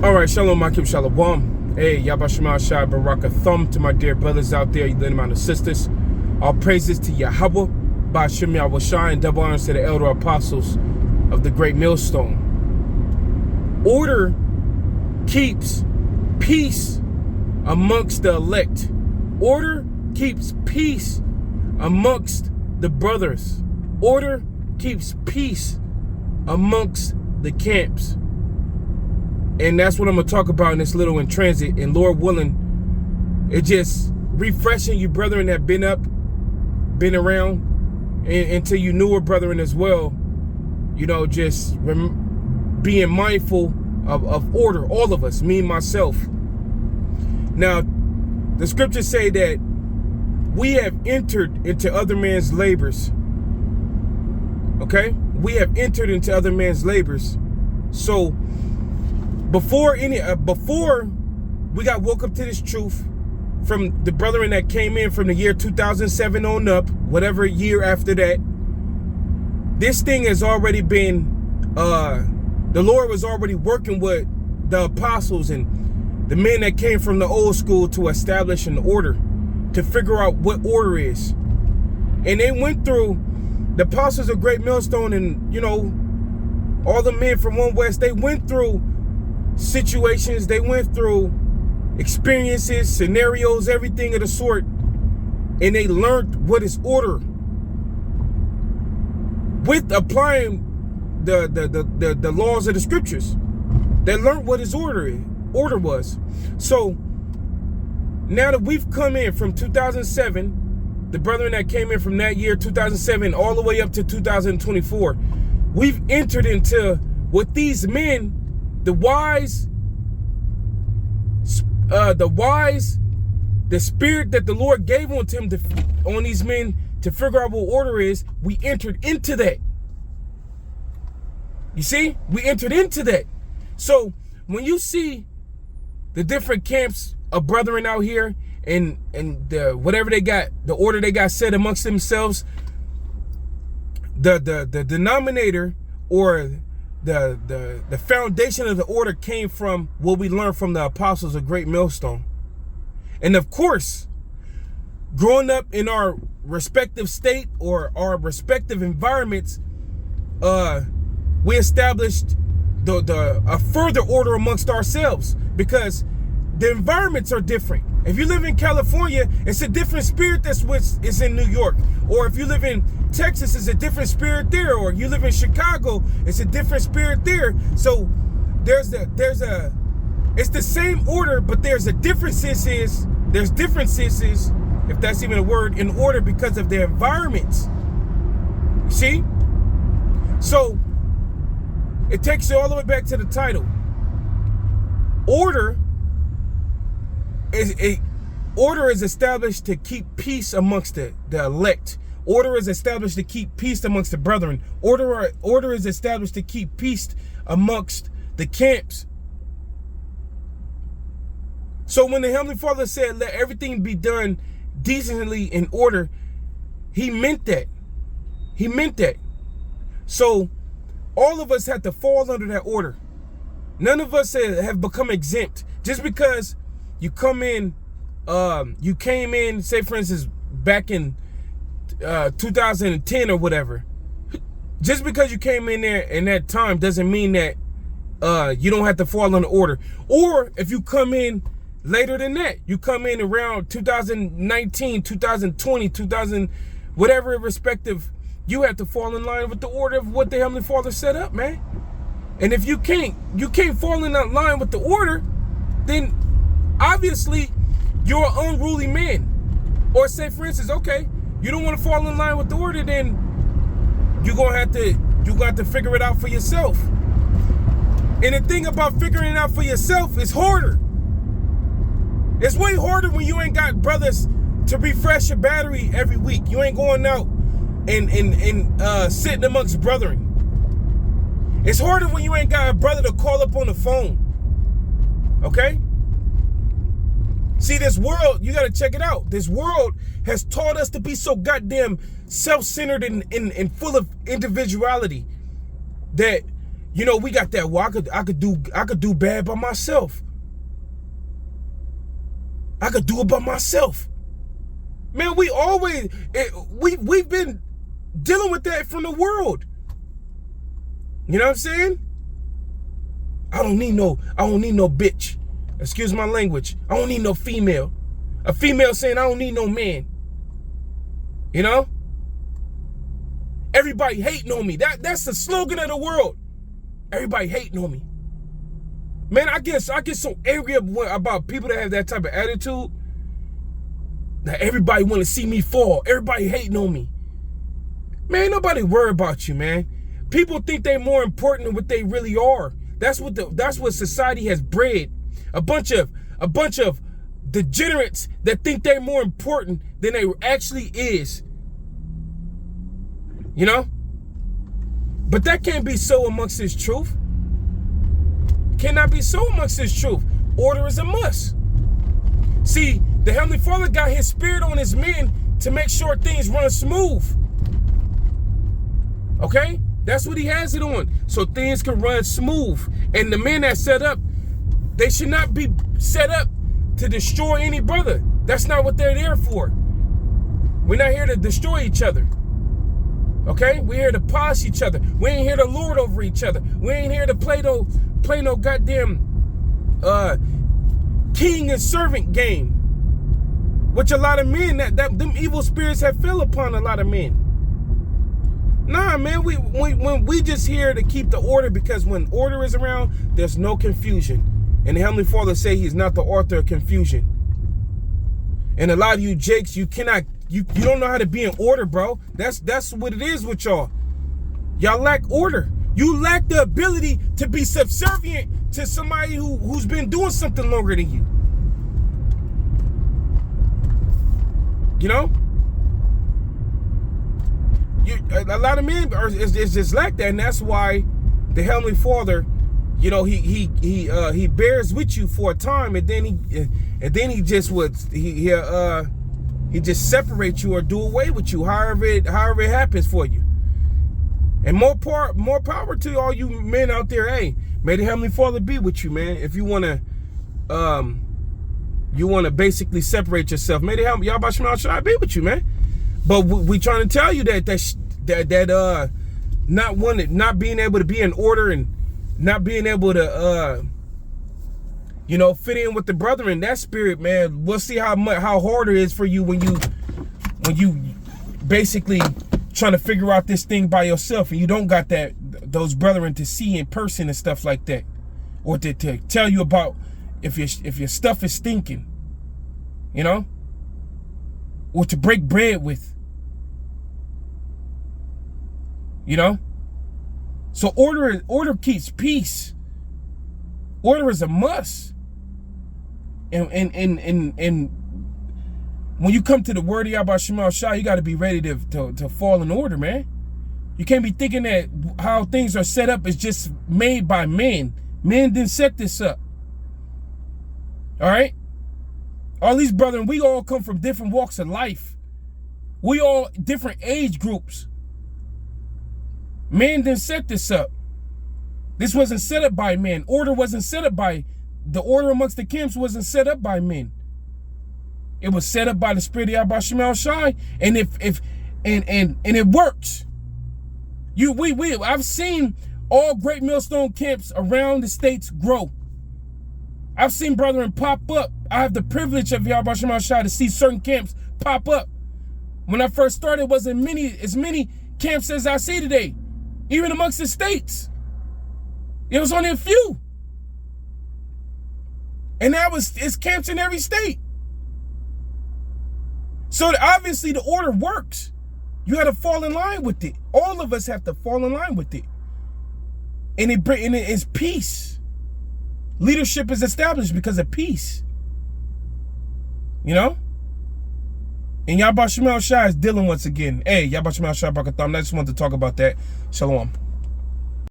All right, shalom, Makim Shalom. Hey, Yabashima Shai Baraka Thumb to my dear brothers out there, you little amount of sisters. All praises to Yahweh, Bashim Yahweh, and double honors to the elder apostles of the great millstone. Order keeps peace amongst the elect. Order keeps peace amongst the brothers. Order keeps peace amongst the camps. And that's what I'm going to talk about in this little in transit. And Lord willing, it just refreshing you brethren that been been around, and to you newer brethren as well, you know, just being mindful of order, all of us, me and myself. Now, the scriptures say that we have entered into other man's labors. Okay? We have entered into other man's labors. So, before we got woke up to this truth from the brethren that came in from the year 2007 on up, whatever year after that, this thing has already been, the Lord was already working with the apostles and the men that came from the old school to establish an order, to figure out what order is. And they went through, the apostles of Great Millstone and, you know, all the men from One West, they went through situations, they went through experiences, scenarios, everything of the sort, and they learned what is order with applying the laws of the scriptures. They learned what his order was. So now that we've come in from 2007, the brethren that came in from that year 2007 all the way up to 2024, we've entered into what these men, the wise, the spirit that the Lord gave unto him on these men to figure out what order is, we entered into that. You see, we entered into that. So when you see the different camps of brethren out here and whatever they got, the order they got set amongst themselves, the denominator or the foundation of the order came from what we learned from the apostles of Great Millstone. And of course, growing up in our respective state or our respective environments, we established a further order amongst ourselves, because the environments are different. If you live in California, it's a different spirit that's what is in New York. Or if you live in Texas, it's a different spirit there. Or you live in Chicago, it's a different spirit there. So it's the same order, but there's differences, if that's even a word, in order because of their environments. See? So it takes you all the way back to the title. Order is established to keep peace amongst the elect. Order is established to keep peace amongst the brethren. Order is established to keep peace amongst the camps. So when the Heavenly Father said, let everything be done decently in order, he meant that. He meant that. So all of us have to fall under that order. None of us have become exempt. Just because you come in, you came in, say for instance, back in 2010 or whatever. Just because you came in there in that time doesn't mean that you don't have to fall under order. Or if you come in later than that, you come in around 2019, 2020, 2000, whatever respective, you have to fall in line with the order of what the Heavenly Father set up, man. And if you can't fall in that line with the order, then obviously you're an unruly man. Or say for instance, okay, you don't want to fall in line with the order, then you're gonna have to figure it out for yourself. And the thing about figuring it out for yourself is harder. It's way harder when you ain't got brothers to refresh your battery every week. You ain't going out and sitting amongst brethren. It's harder when you ain't got a brother to call up on the phone. Okay? See, this world, you got to check it out. This world has taught us to be so goddamn self-centered and full of individuality that You know, we got that. Well, I could do bad by myself. I could do it by myself. Man, we've been dealing with that from the world. You know what I'm saying? I don't need no bitch. Excuse my language. I don't need no female. A female saying I don't need no man. You know? Everybody hating on me. That's the slogan of the world. Everybody hating on me. Man, I get so angry about people that have that type of attitude. That everybody want to see me fall. Everybody hating on me. Man, nobody worry about you, man. People think they're more important than what they really are. That's what society has bred. A bunch of degenerates that think they're more important than they actually is. You know? But that can't be so amongst His truth. Cannot be so amongst His truth. Order is a must. See, the Heavenly Father got His Spirit on His men to make sure things run smooth. Okay? That's what He has it on. So things can run smooth. And the men that set up, they should not be set up to destroy any brother. That's not what they're there for. We're not here to destroy each other. Okay? We're here to polish each other. We ain't here to lord over each other. We ain't here to play no goddamn king and servant game. Which a lot of men, them evil spirits have fell upon a lot of men. Nah, man, we just here to keep the order, because when order is around, there's no confusion. And the Heavenly Father say He's not the author of confusion. And a lot of you jakes, you don't know how to be in order, bro. That's what it is with y'all. Y'all lack order. You lack the ability to be subservient to somebody who's been doing something longer than you. You know? A lot of men is just like that, and that's why the Heavenly Father, you know, he bears with you for a time, and then he just just separates you or do away with you, however it happens for you. And more power to all you men out there. Hey, may the Heavenly Father be with you, man. If you wanna basically separate yourself, may the Yahweh Shema Shai be with you, man. But we trying to tell you that not being able to be in order and not being able to fit in with the brethren, that spirit, man. We'll see how hard it is for you when you basically trying to figure out this thing by yourself, and you don't got those brethren to see in person and stuff like that, or to tell you about if your stuff is stinking, you know, or to break bread with. You know? So order keeps peace. Order is a must. And when you come to the word of Yahweh Shema Shai, you got to be ready to fall in order, man. You can't be thinking that how things are set up is just made by men. Men didn't set this up. All right? All these brethren, we all come from different walks of life. We all different age groups. Men didn't set this up. This wasn't set up by men. Order wasn't set up by, the order amongst the camps wasn't set up by men. It was set up by the Spirit of Yahweh Shema Shai, and it works. I've seen all Great Millstone camps around the states grow. I've seen brethren pop up. I have the privilege of Yahweh Shema Shai to see certain camps pop up. When I first started, it wasn't as many camps as I see today. Even amongst the states. It was only a few. And it's camps in every state. So obviously the order works. You got to fall in line with it. All of us have to fall in line with it. And it is peace. Leadership is established because of peace. You know? And Yahweh Shema Shai is dealing once again. Hey, Yahweh Shema Shai Barakatham. I just wanted to talk about that. Shalom.